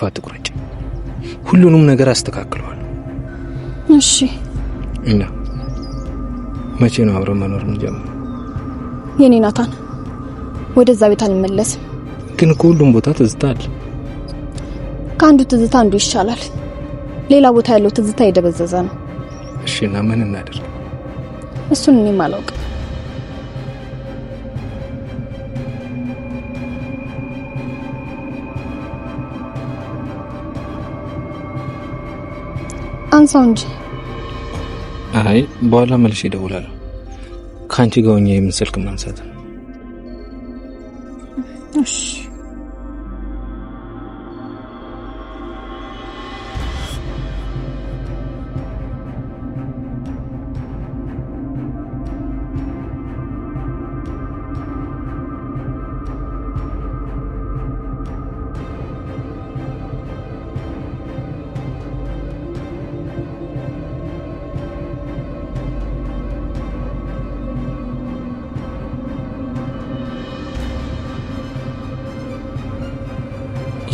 ፋትቁረጭ ሁሉንም ነገር አስተካክለዋለሁ እሺ እና መቼ ነው አብረን መኖር እንጀምር የኔ ናታን ወደዛ ቤት አልመለስም ግን ሁሉም ቦታ ትዝታ አለ ካንዱ ትዝታ አንዱ ይሻላል ሌላ ቦታ ያለው ትዝታ የደበዘዘ ነው እሺ እና ምን እናደርግ እሱን እኔ ማላውቅ አንሳው እንጂ አይ በኋላ መልሼ እደውላለሁ ካንቺ ጋር ሆኜ የምስልክ ማንሳት እሺ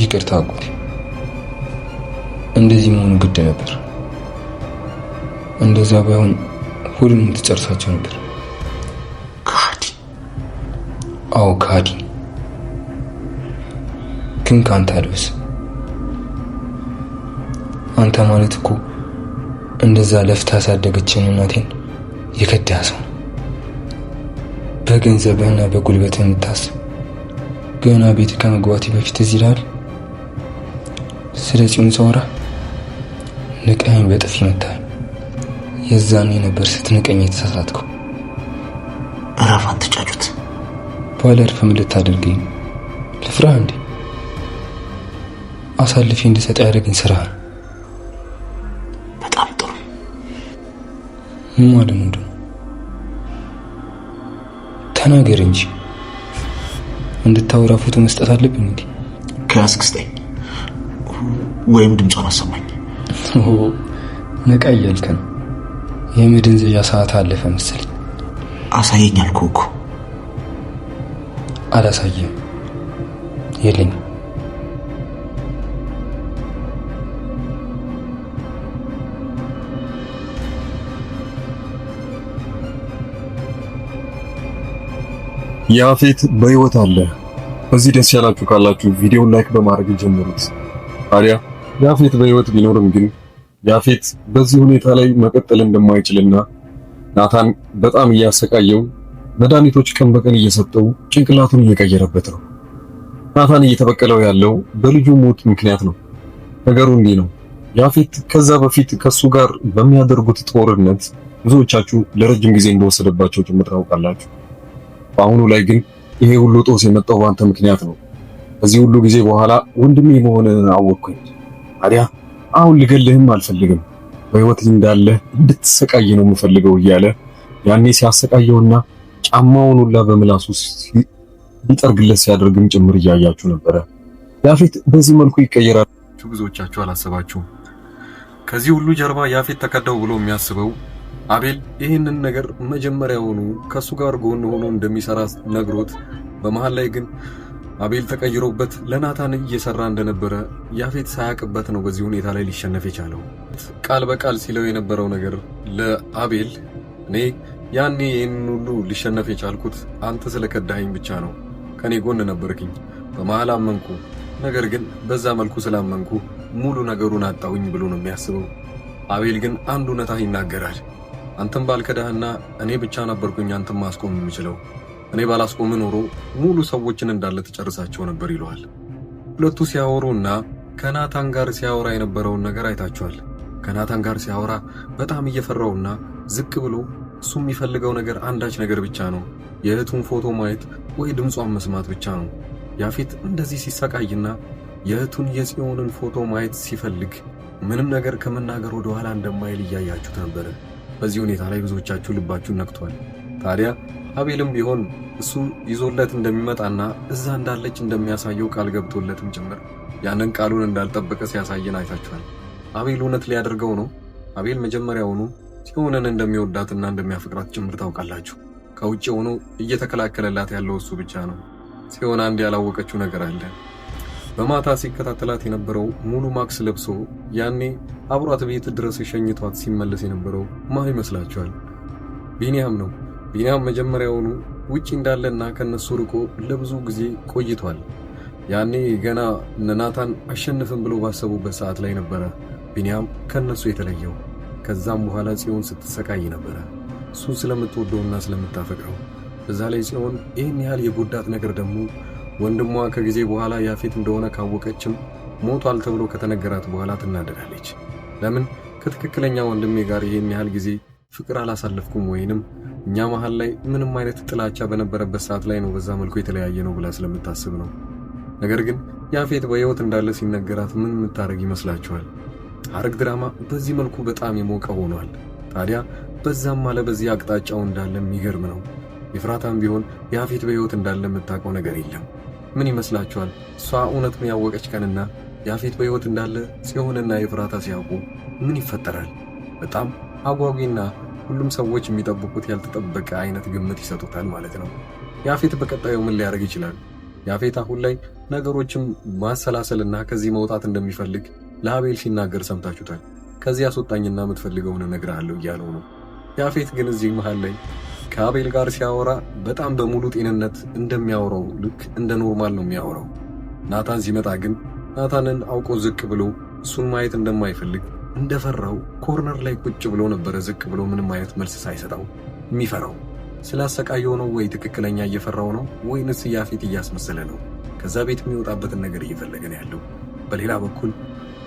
ይቅርታ አጎቴ እንደዚህ መሆኑ ግድ ነበር እንደዛ ባይሆን ሁሉንም ትጨርሳቸው ነበር ካዲ አው ካዲ ግን ካንተ አልበስ አንተ ማለት እኮ እንደዛ ለፍታ ያሳደገችን እናቴን የከዳ ሰው በገንዘብህና በጉልበትህ የምታስብ ገና ቤት ከመግባቴ በፊት እዚህ ይላል ስለዚህ ሰውራ ንቀኝ በጥፊ መታኝ የዛኔ ነበር ስትንቀኝ የተሳሳትከው አራፋን ተጫጩት ባለርፍ ምን ልታደርገኝ ልፍራ እንዴ አሳልፌ እንድሰጥ ያደረገኝ ስራ በጣም ጥሩ ማለት ነው ተናገር እንጂ እንድታወራ ፎቶ መስጠት አለብኝ እንዴ ከያስክስተኝ ወይም ድምጿን አሰማኝ ነቃ እያልክ ነው የመድንዘያ ሰዓት አለፈ መሰለኝ አሳየኝ አልኩህ እኮ አላሳየም የለኝም ያፌት በህይወት አለ እዚህ ደስ ያላችሁ ካላችሁ ቪዲዮውን ላይክ በማድረግ ጀምሩት ታዲያ ያፌት በህይወት ቢኖርም ግን ያፌት በዚህ ሁኔታ ላይ መቀጠል እንደማይችልና ናታን በጣም እያሰቃየው መድኃኒቶች ቀን በቀን እየሰጠው ጭንቅላቱን እየቀየረበት ነው ናታን እየተበቀለው ያለው በልጁ ሞት ምክንያት ነው ነገሩ እንዲህ ነው ያፌት ከዛ በፊት ከሱ ጋር በሚያደርጉት ጦርነት ብዙዎቻችሁ ለረጅም ጊዜ እንደወሰደባቸው ጭምር ታውቃላችሁ በአሁኑ ላይ ግን ይሄ ሁሉ ጦስ የመጣው ባንተ ምክንያት ነው ከዚህ ሁሉ ጊዜ በኋላ ወንድሜ መሆንህን አወቅኩኝ ታዲያ አሁን ልገልህም አልፈልግም በህይወት እንዳለ እንድትሰቃይ ነው የምፈልገው እያለ ያኔ ሲያሰቃየውና ጫማውን ሁላ በምላሱ ሊጠርግለት ሲያደርግም ጭምር እያያችሁ ነበረ ያፌት በዚህ መልኩ ይቀየራል ብዙዎቻችሁ አላሰባችሁም ከዚህ ሁሉ ጀርባ ያፌት ተከዳው ብሎ የሚያስበው አቤል ይህንን ነገር መጀመሪያውኑ ከሱ ጋር ጎን ሆኖ እንደሚሰራ ነግሮት በመሃል ላይ ግን አቤል ተቀይሮበት ለናታን እየሰራ እንደነበረ ያፌት ሳያቅበት ነው በዚህ ሁኔታ ላይ ሊሸነፍ የቻለው ቃል በቃል ሲለው የነበረው ነገር ለአቤል እኔ ያኔ ይህንን ሁሉ ሊሸነፍ የቻልኩት አንተ ስለከዳኸኝ ብቻ ነው ከኔ ጎን ነበርክኝ በመሃል አመንኩ ነገር ግን በዛ መልኩ ስላመንኩ ሙሉ ነገሩን አጣውኝ ብሎ ነው የሚያስበው አቤል ግን አንድ እውነታ ይናገራል አንተም ባልከዳህና እኔ ብቻ ነበርኩኝ አንተም ማስቆም የምችለው እኔ ባላስቆም ኖሮ ሙሉ ሰዎችን እንዳለ ተጨርሳቸው ነበር ይሏል ሁለቱ ሲያወሩና ከናታን ጋር ሲያወራ የነበረውን ነገር አይታችኋል ከናታን ጋር ሲያወራ በጣም እየፈራውና ዝቅ ብሎ እሱ የሚፈልገው ነገር አንዳች ነገር ብቻ ነው የእህቱን ፎቶ ማየት ወይ ድምጿን መስማት ብቻ ነው ያፌት እንደዚህ ሲሰቃይና የእህቱን የጽዮንን ፎቶ ማየት ሲፈልግ ምንም ነገር ከመናገር ወደ ኋላ እንደማይል እያያችሁት ነበር በዚህ ሁኔታ ላይ ብዙዎቻችሁ ልባችሁን ነክቷል ታዲያ አቤልም ቢሆን እሱ ይዞለት እንደሚመጣና እዛ እንዳለች እንደሚያሳየው ቃል ገብቶለትም ጭምር ያንን ቃሉን እንዳልጠበቀ ሲያሳየን አይታችኋል አቤል እውነት ሊያደርገው ነው አቤል መጀመሪያውኑ ጽዮንን እንደሚወዳትና እንደሚያፈቅራት ጭምር ታውቃላችሁ ከውጭ ሆኖ እየተከላከለላት ያለው እሱ ብቻ ነው ጽዮን አንድ ያላወቀችው ነገር አለ በማታ ሲከታተላት የነበረው ሙሉ ማክስ ለብሶ ያኔ አብሯት ቤት ድረስ ሸኝቷት ሲመለስ የነበረው ማን ይመስላችኋል? ቢኒያም ነው። ቢኒያም መጀመሪያውኑ ውጪ እንዳለና ከነሱ ርቆ ለብዙ ጊዜ ቆይቷል። ያኔ ገና ናታን አሸንፍን ብሎ ባሰቡበት ሰዓት ላይ ነበረ ቢኒያም ከነሱ የተለየው። ከዛም በኋላ ጽዮን ስትሰቃይ ነበረ እሱን ስለምትወደውና ስለምታፈቅረው። በዛ ላይ ጽዮን ይህን ያህል የጎዳት ነገር ደግሞ ወንድሟ ከጊዜ በኋላ ያፌት እንደሆነ ካወቀችም ሞቷል ተብሎ ከተነገራት በኋላ ትናደዳለች። ለምን ከትክክለኛ ወንድሜ ጋር ይህን ያህል ጊዜ ፍቅር አላሳለፍኩም ወይንም እኛ መሃል ላይ ምንም አይነት ጥላቻ በነበረበት ሰዓት ላይ ነው በዛ መልኩ የተለያየ ነው ብላ ስለምታስብ ነው። ነገር ግን ያፌት በሕይወት እንዳለ ሲነገራት ምን የምታደርግ ይመስላችኋል? ሐረግ ድራማ በዚህ መልኩ በጣም የሞቀ ሆኗል። ታዲያ በዛም ማለ በዚህ አቅጣጫው እንዳለ የሚገርም ነው። ኤፍራታም ቢሆን ያፌት በሕይወት እንዳለ የምታውቀው ነገር የለም። ምን ይመስላችኋል? እሷ እውነቱን ያወቀች ቀንና ያፌት በሕይወት እንዳለ ጽዮንና ኤፍራታ ሲያውቁ ምን ይፈጠራል? በጣም አጓጊና ሁሉም ሰዎች የሚጠብቁት ያልተጠበቀ አይነት ግምት ይሰጡታል ማለት ነው። ያፌት በቀጣዩ ምን ሊያደርግ ይችላል? ያፌት አሁን ላይ ነገሮችን ማሰላሰልና ከዚህ መውጣት እንደሚፈልግ ለአቤል ሲናገር ሰምታችሁታል። ከዚህ አስወጣኝና የምትፈልገውን እነግርሃለሁ እያለው ነው። ያፌት ግን እዚህ መሃል ላይ ከአቤል ጋር ሲያወራ በጣም በሙሉ ጤንነት እንደሚያወራው ልክ እንደ ኖርማል ነው የሚያወራው። ናታን ሲመጣ ግን ናታንን አውቆ ዝቅ ብሎ እሱን ማየት እንደማይፈልግ እንደፈራው ኮርነር ላይ ቁጭ ብሎ ነበረ። ዝቅ ብሎ ምንም አይነት መልስ ሳይሰጠው የሚፈራው ስላሰቃየው ነው ወይ ትክክለኛ እየፈራው ነው ወይንስ ያፌት እያስመሰለ ነው? ከዛ ቤት የሚወጣበትን ነገር እየፈለገ ነው ያለው። በሌላ በኩል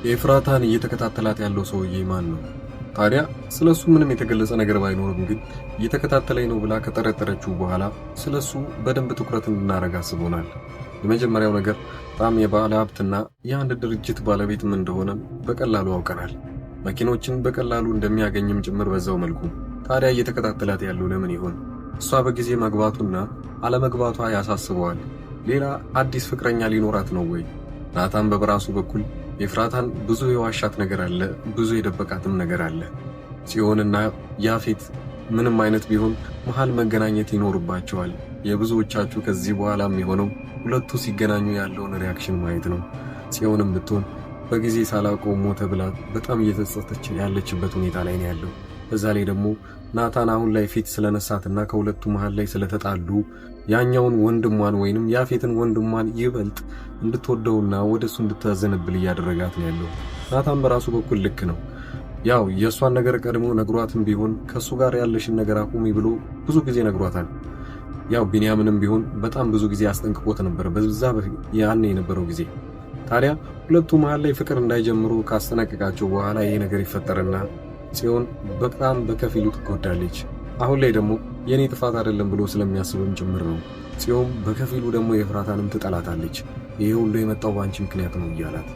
ኤፍራታን እየተከታተላት ያለው ሰውዬ ማን ነው? ታዲያ ስለሱ ምንም የተገለጸ ነገር ባይኖርም ግን እየተከታተለኝ ነው ብላ ከጠረጠረችው በኋላ ስለሱ በደንብ ትኩረት እንድናረግ አስቦናል። የመጀመሪያው ነገር በጣም የባለ ሀብትና የአንድ ድርጅት ባለቤትም እንደሆነ በቀላሉ አውቀናል። መኪኖችን በቀላሉ እንደሚያገኝም ጭምር በዛው መልኩ። ታዲያ እየተከታተላት ያለው ለምን ይሆን? እሷ በጊዜ መግባቱና አለመግባቷ ያሳስበዋል። ሌላ አዲስ ፍቅረኛ ሊኖራት ነው ወይ? ናታን በበራሱ በኩል ኤፍራታን ብዙ የዋሻት ነገር አለ፣ ብዙ የደበቃትም ነገር አለ። ጽዮንና ያፌት ምንም አይነት ቢሆን መሃል መገናኘት ይኖርባቸዋል። የብዙዎቻችሁ ከዚህ በኋላ የሚሆነው ሁለቱ ሲገናኙ ያለውን ሪያክሽን ማየት ነው። ጽዮንም ብትሆን በጊዜ ሳላውቀው ሞተ ብላ በጣም እየተጸጸተች ያለችበት ሁኔታ ላይ ነው ያለው። በዛ ላይ ደግሞ ናታን አሁን ላይ ፊት ስለነሳትና ከሁለቱ መሃል ላይ ስለተጣሉ ያኛውን ወንድሟን ወይንም ያፌትን ወንድሟን ይበልጥ እንድትወደውና ወደሱ እንድታዘነብል እያደረጋት ነው ያለው። ናታን በራሱ በኩል ልክ ነው። ያው የእሷን ነገር ቀድሞ ነግሯትም ቢሆን ከሱ ጋር ያለሽን ነገር አቁሚ ብሎ ብዙ ጊዜ ነግሯታል። ያው ቢንያምንም ቢሆን በጣም ብዙ ጊዜ አስጠንቅቆት ነበር በዛ ያኔ የነበረው ጊዜ። ታዲያ ሁለቱ መሃል ላይ ፍቅር እንዳይጀምሩ ካስጠነቀቃቸው በኋላ ይሄ ነገር ይፈጠርና ጽዮን በጣም በከፊሉ ትጎዳለች። አሁን ላይ ደግሞ የኔ ጥፋት አይደለም ብሎ ስለሚያስብም ጭምር ነው። ጽዮን በከፊሉ ደግሞ ኤፍራታንም ትጠላታለች። ይሄ ሁሉ የመጣው ባንቺ ምክንያት ነው እያላት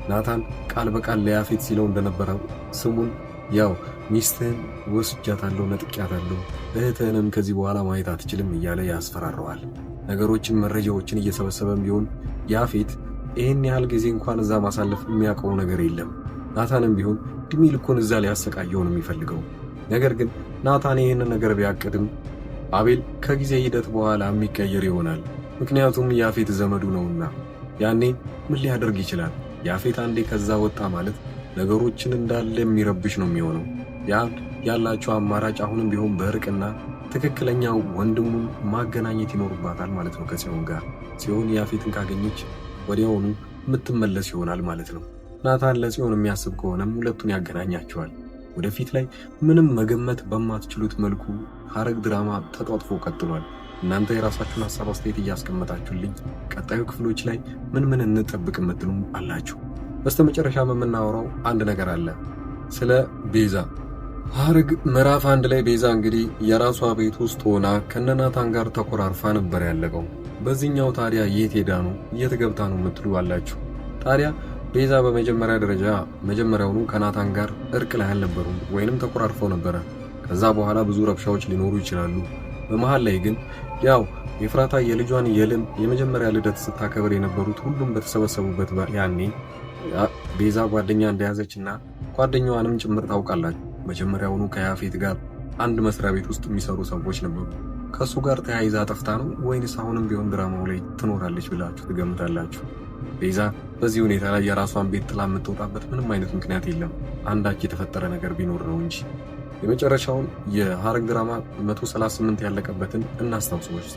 ናታን ቃል በቃል ለያፌት ሲለው እንደነበረው ስሙን ያው ሚስትህን ወስጃታለሁ፣ ነጥቂያታለሁ፣ እህትህንም ከዚህ በኋላ ማየት አትችልም እያለ ያስፈራረዋል። ነገሮችን መረጃዎችን እየሰበሰበም ቢሆን ያፌት ይህን ያህል ጊዜ እንኳን እዛ ማሳለፍ የሚያውቀው ነገር የለም። ናታንም ቢሆን ድሜ ልኩን እዛ ሊያሰቃየው ነው የሚፈልገው። ነገር ግን ናታን ይህንን ነገር ቢያቅድም አቤል ከጊዜ ሂደት በኋላ የሚቀየር ይሆናል። ምክንያቱም ያፌት ዘመዱ ነውና ያኔ ምን ሊያደርግ ይችላል? ያፌት አንዴ ከዛ ወጣ ማለት ነገሮችን እንዳለ የሚረብሽ ነው የሚሆነው። ያላቸው አማራጭ አሁንም ቢሆን በእርቅና ትክክለኛው ወንድሙን ማገናኘት ይኖርባታል ማለት ነው ከጽዮን ጋር። ጽዮን ያፌትን ካገኘች ወዲያውኑ የምትመለስ ይሆናል ማለት ነው። ናታን ለጽዮን የሚያስብ ከሆነም ሁለቱን ያገናኛቸዋል። ወደፊት ላይ ምንም መገመት በማትችሉት መልኩ ሐረግ ድራማ ተጧጥፎ ቀጥሏል። እናንተ የራሳችሁን ሐሳብ አስተያየት እያስቀመጣችሁልኝ ቀጣዩ ክፍሎች ላይ ምን እንጠብቅ የምትሉም አላችሁ። በስተመጨረሻም የምናወራው አንድ ነገር አለ፣ ስለ ቤዛ። ሐረግ ምዕራፍ 1 ላይ ቤዛ እንግዲህ የራሷ ቤት ውስጥ ሆና ከነናታን ጋር ተኮራርፋ ነበር ያለቀው። በዚህኛው ታዲያ የት ሄዳ ነው የት ገብታ ነው የምትሉ አላችሁ። ታዲያ ቤዛ በመጀመሪያ ደረጃ መጀመሪያውኑ ከናታን ጋር እርቅ ላይ አልነበሩም ወይንም ተኮራርፈው ነበረ። ከዛ በኋላ ብዙ ረብሻዎች ሊኖሩ ይችላሉ። በመሃል ላይ ግን ያው ኤፍራታ የልጇን የመጀመሪያ ልደት ስታከብር የነበሩት ሁሉም በተሰበሰቡበት ያኔ ቤዛ ጓደኛ እንደያዘችና ጓደኛዋንም ጭምር ታውቃላችሁ። መጀመሪያውኑ ከያፌት ጋር አንድ መስሪያ ቤት ውስጥ የሚሰሩ ሰዎች ነበሩ። ከሱ ጋር ተያይዛ ጠፍታ ነው ወይንስ አሁንም ቢሆን ድራማው ላይ ትኖራለች ብላችሁ ትገምታላችሁ? ቤዛ በዚህ ሁኔታ ላይ የራሷን ቤት ጥላ የምትወጣበት ምንም አይነት ምክንያት የለም፣ አንዳች የተፈጠረ ነገር ቢኖር ነው እንጂ። የመጨረሻውን የሐረግ ድራማ 138 ያለቀበትን እናስታውሰዎች።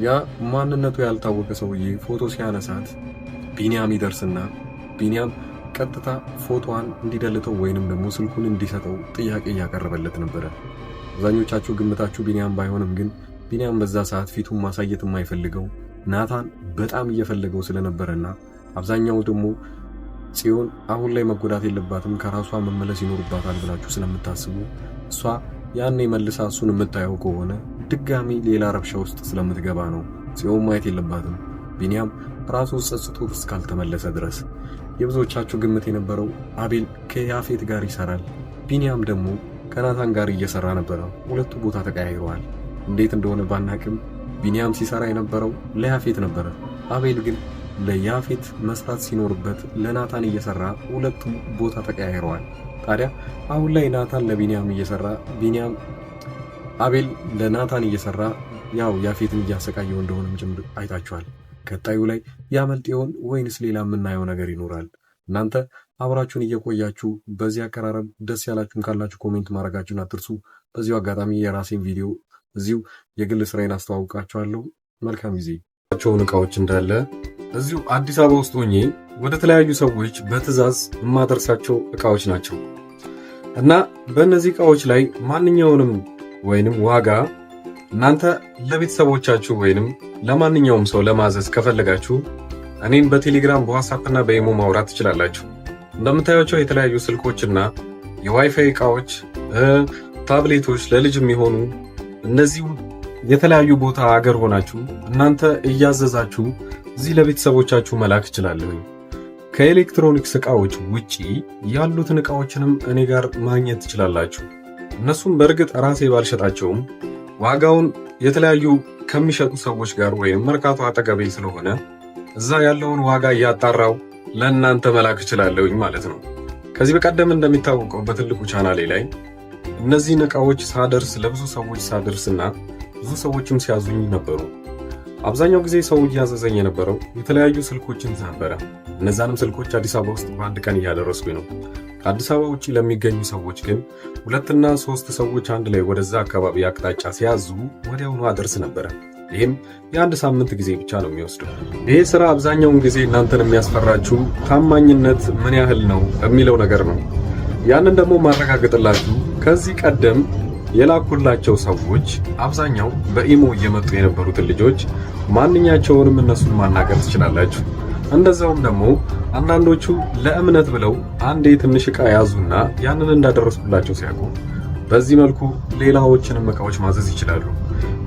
ያ ማንነቱ ያልታወቀ ሰውዬ ፎቶ ሲያነሳት ቢኒያም ይደርስና ቢኒያም ቀጥታ ፎቶዋን እንዲደልተው ወይንም ደግሞ ስልኩን እንዲሰጠው ጥያቄ እያቀረበለት ነበረ። አብዛኞቻችሁ ግምታችሁ ቢኒያም ባይሆንም ግን ቢኒያም በዛ ሰዓት ፊቱን ማሳየት የማይፈልገው ናታን በጣም እየፈለገው ስለነበረና አብዛኛው ደግሞ ጽዮን አሁን ላይ መጎዳት የለባትም ከራሷ መመለስ ይኖርባታል ብላችሁ ስለምታስቡ እሷ ያኔ መልሳ እሱን የምታየው ከሆነ ድጋሚ ሌላ ረብሻ ውስጥ ስለምትገባ ነው ጽዮን ማየት የለባትም ቢኒያም ራሱ ጸጽቶት እስካልተመለሰ ድረስ። የብዙዎቻችሁ ግምት የነበረው አቤል ከያፌት ጋር ይሰራል፣ ቢኒያም ደግሞ ከናታን ጋር እየሰራ ነበረ። ሁለቱ ቦታ ተቀያይረዋል። እንዴት እንደሆነ ባናቅም ቢኒያም ሲሰራ የነበረው ለያፌት ነበረ። አቤል ግን ለያፌት መስራት ሲኖርበት ለናታን እየሰራ ሁለቱም ቦታ ተቀያይረዋል። ታዲያ አሁን ላይ ናታን ለቢኒያም እየሰራ ቢኒያም አቤል ለናታን እየሰራ ያው ያፌትን እያሰቃየው እንደሆነም ጭምር አይታችኋል። ቀጣዩ ላይ ያመልጥ ይሆን ወይንስ ሌላ የምናየው ነገር ይኖራል? እናንተ አብራችሁን እየቆያችሁ በዚህ አቀራረብ ደስ ያላችሁን ካላችሁ ኮሜንት ማድረጋችሁን አትርሱ። በዚሁ አጋጣሚ የራሴን ቪዲዮ እዚሁ የግል ስራዬን አስተዋውቃችኋለሁ። መልካም ጊዜ። እቃዎች እንዳለ እዚሁ አዲስ አበባ ውስጥ ሆኜ ወደ ተለያዩ ሰዎች በትዕዛዝ የማደርሳቸው እቃዎች ናቸው እና በእነዚህ እቃዎች ላይ ማንኛውንም ወይንም ዋጋ እናንተ ለቤተሰቦቻችሁ ወይንም ለማንኛውም ሰው ለማዘዝ ከፈለጋችሁ እኔን በቴሌግራም በዋትስአፕ እና በኢሞ ማውራት ትችላላችሁ። እንደምታዩቸው የተለያዩ ስልኮችና የዋይፋይ እቃዎች፣ ታብሌቶች ለልጅ የሚሆኑ እነዚህ የተለያዩ ቦታ አገር ሆናችሁ እናንተ እያዘዛችሁ እዚህ ለቤተሰቦቻችሁ መላክ እችላለሁ። ከኤሌክትሮኒክስ እቃዎች ውጪ ያሉትን እቃዎችንም እኔ ጋር ማግኘት ትችላላችሁ። እነሱም በእርግጥ ራሴ ባልሸጣቸውም ዋጋውን የተለያዩ ከሚሸጡ ሰዎች ጋር ወይም መርካቶ አጠገቤ ስለሆነ እዛ ያለውን ዋጋ እያጣራው ለእናንተ መላክ እችላለሁኝ ማለት ነው። ከዚህ በቀደም እንደሚታወቀው በትልቁ ቻናሌ ላይ እነዚህን እቃዎች ሳደርስ ለብዙ ሰዎች ሳደርስና ብዙ ሰዎችም ሲያዙኝ ነበሩ። አብዛኛው ጊዜ ሰው እያዘዘኝ የነበረው የተለያዩ ስልኮችን ነበረ። እነዛንም ስልኮች አዲስ አበባ ውስጥ በአንድ ቀን እያደረስኩኝ ነው። ከአዲስ አበባ ውጪ ለሚገኙ ሰዎች ግን 2 እና 3 ሰዎች አንድ ላይ ወደዛ አካባቢ አቅጣጫ ሲያዙ ወዲያውኑ አደርስ ነበረ። ይህም የአንድ ሳምንት ጊዜ ብቻ ነው የሚወስደው። ይሄ ስራ አብዛኛውን ጊዜ እናንተን የሚያስፈራችሁ ታማኝነት ምን ያህል ነው የሚለው ነገር ነው። ያንን ደግሞ ማረጋገጥላችሁ ከዚህ ቀደም የላኩላቸው ሰዎች አብዛኛው በኢሞ እየመጡ የነበሩትን ልጆች ማንኛቸውንም እነሱን ማናገር ትችላላችሁ። እንደዛውም ደግሞ አንዳንዶቹ ለእምነት ብለው አንዴ ትንሽ ዕቃ ያዙና ያንን እንዳደረስኩላቸው ሲያውቁ በዚህ መልኩ ሌላዎችንም ዕቃዎች ማዘዝ ይችላሉ።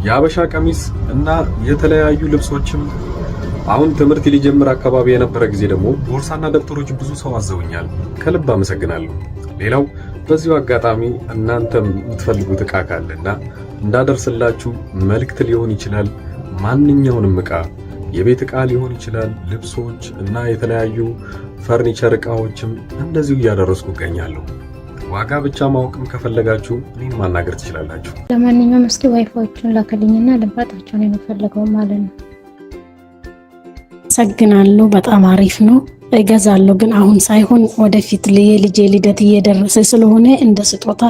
የአበሻ ቀሚስ እና የተለያዩ ልብሶችም አሁን ትምህርት ሊጀምር አካባቢ የነበረ ጊዜ ደግሞ ቦርሳና ደብተሮች ብዙ ሰው አዘውኛል። ከልብ አመሰግናለሁ። ሌላው በዚሁ አጋጣሚ እናንተም የምትፈልጉት ዕቃ ካለና እንዳደርስላችሁ መልእክት ሊሆን ይችላል። ማንኛውንም ዕቃ የቤት ዕቃ ሊሆን ይችላል፣ ልብሶች እና የተለያዩ ፈርኒቸር ዕቃዎችም እንደዚሁ እያደረስኩ እገኛለሁ። ዋጋ ብቻ ማወቅም ከፈለጋችሁ እኔን ማናገር ትችላላችሁ። ለማንኛውም እስኪ ዋይፋዎቹን ላከልኝና ልባጣቸው ነው የምፈልገው ማለት ነው። አመሰግናለሁ። በጣም አሪፍ ነው። እገዛለሁ ግን አሁን ሳይሆን ወደፊት የልጄ ልደት እየደረሰ ስለሆነ እንደ ስጦታ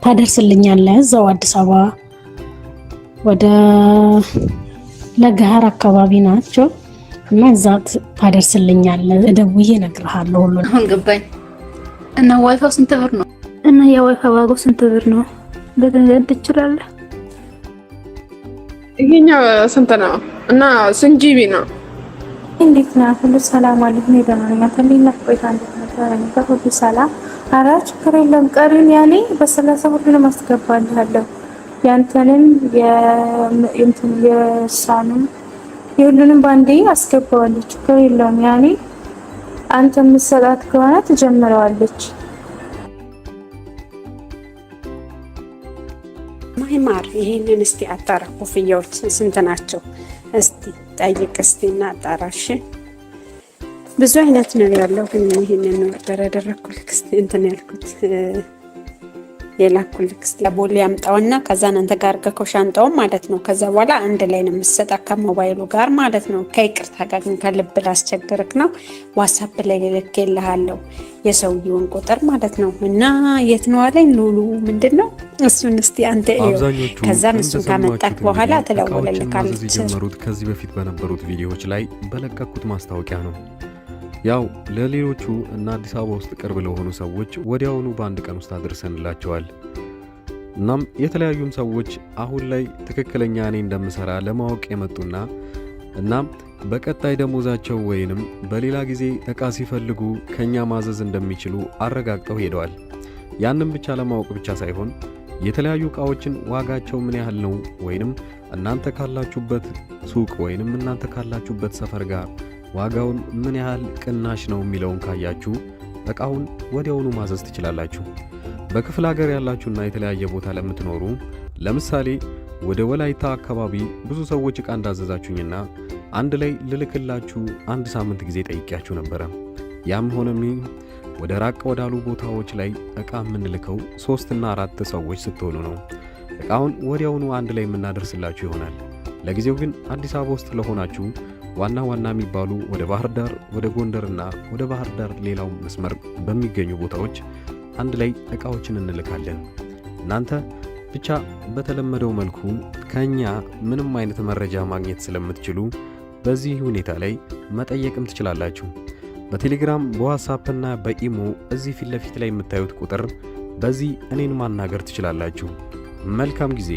ታደርስልኛለህ። እዛው አዲስ አበባ ወደ ለገሃር አካባቢ ናቸው እና እዛ ታደርስልኛለህ። ደውዬ እነግርሃለሁ ሁሉ። አሁን ገባኝ። እና ዋይፋው ስንት ብር ነው? እና የዋይፋው ዋጋው ስንት ብር ነው? በገንዘብ ትችላለህ? ይሄኛው ስንት ነው? እና ስንት ጂቢ ነው? እንዴት ነው? ሁሉ ሰላም አለኝ። ነው ደማኛ ተሊና ቆይታ እንደተመሰለ ሁሉ ሰላም። ኧረ ችግር የለም። ቀሪን ያኔ በ30 ሁሉንም አስገባልሃለሁ። ያንተንም የሳንም የሁሉንም ባንዴ አስገባዋለሁ። ችግር የለውም። ያኔ አንተ የምትሰጣት ከሆነ ትጀምረዋለች። ማይማር ይሄንን እስቲ አጣራ። ኮፍያዎች ስንት ናቸው? እስቲ ጠይቅ እስቲና አጣራሽ። ብዙ አይነት ነው ያለው፣ ግን ይሄንን ነው ያደረኩት። እስቲ እንትን ያልኩት የላኩልክ ለቦሌ ያምጣውና ከዛ አንተ ጋር ከሻንጣው ማለት ነው። ከዛ በኋላ አንድ ላይ ነው የምትሰጣ ከሞባይሉ ጋር ማለት ነው። ከይቅርታ ጋር ግን ከልብ ላስቸግርክ ነው። ዋትስአፕ ላይ ልኬልሃለሁ የሰውየውን ቁጥር ማለት ነው። እና የት ነው አለኝ ሉሉ ምንድነው እሱን እስቲ አንተ ከዛ እሱን ካመጣክ በኋላ ተለወለልካለች። ጀመሩት ከዚህ በፊት በነበሩት ቪዲዮዎች ላይ በለቀኩት ማስታወቂያ ነው። ያው ለሌሎቹ እና አዲስ አበባ ውስጥ ቅርብ ለሆኑ ሰዎች ወዲያውኑ በአንድ ቀን ውስጥ አድርሰንላቸዋል። እናም የተለያዩም ሰዎች አሁን ላይ ትክክለኛ እኔ እንደምሰራ ለማወቅ የመጡና እናም በቀጣይ ደሞዛቸው ወይንም በሌላ ጊዜ እቃ ሲፈልጉ ከኛ ማዘዝ እንደሚችሉ አረጋግጠው ሄደዋል። ያንን ብቻ ለማወቅ ብቻ ሳይሆን የተለያዩ እቃዎችን ዋጋቸው ምን ያህል ነው ወይንም እናንተ ካላችሁበት ሱቅ ወይንም እናንተ ካላችሁበት ሰፈር ጋር ዋጋውን ምን ያህል ቅናሽ ነው የሚለውን ካያችሁ እቃውን ወዲያውኑ ማዘዝ ትችላላችሁ። በክፍለ ሀገር ያላችሁና የተለያየ ቦታ ለምትኖሩ ለምሳሌ ወደ ወላይታ አካባቢ ብዙ ሰዎች እቃ እንዳዘዛችሁኝና አንድ ላይ ልልክላችሁ አንድ ሳምንት ጊዜ ጠይቂያችሁ ነበረ። ያም ሆነም ወደ ራቅ ወዳሉ ቦታዎች ላይ እቃ የምንልከው 3 እና 4 ሰዎች ስትሆኑ ነው። እቃውን ወዲያውኑ አንድ ላይ የምናደርስላችሁ ይሆናል። ለጊዜው ግን አዲስ አበባ ውስጥ ለሆናችሁ ዋና የሚባሉ ወደ ባህር ዳር፣ ወደ ጎንደርና ወደ ባህር ዳር ሌላው መስመር በሚገኙ ቦታዎች አንድ ላይ እቃዎችን እንልካለን። እናንተ ብቻ በተለመደው መልኩ ከኛ ምንም አይነት መረጃ ማግኘት ስለምትችሉ በዚህ ሁኔታ ላይ መጠየቅም ትችላላችሁ። በቴሌግራም በዋትስአፕ እና በኢሞ እዚህ ፊት ለፊት ላይ የምታዩት ቁጥር በዚህ እኔን ማናገር ትችላላችሁ። መልካም ጊዜ።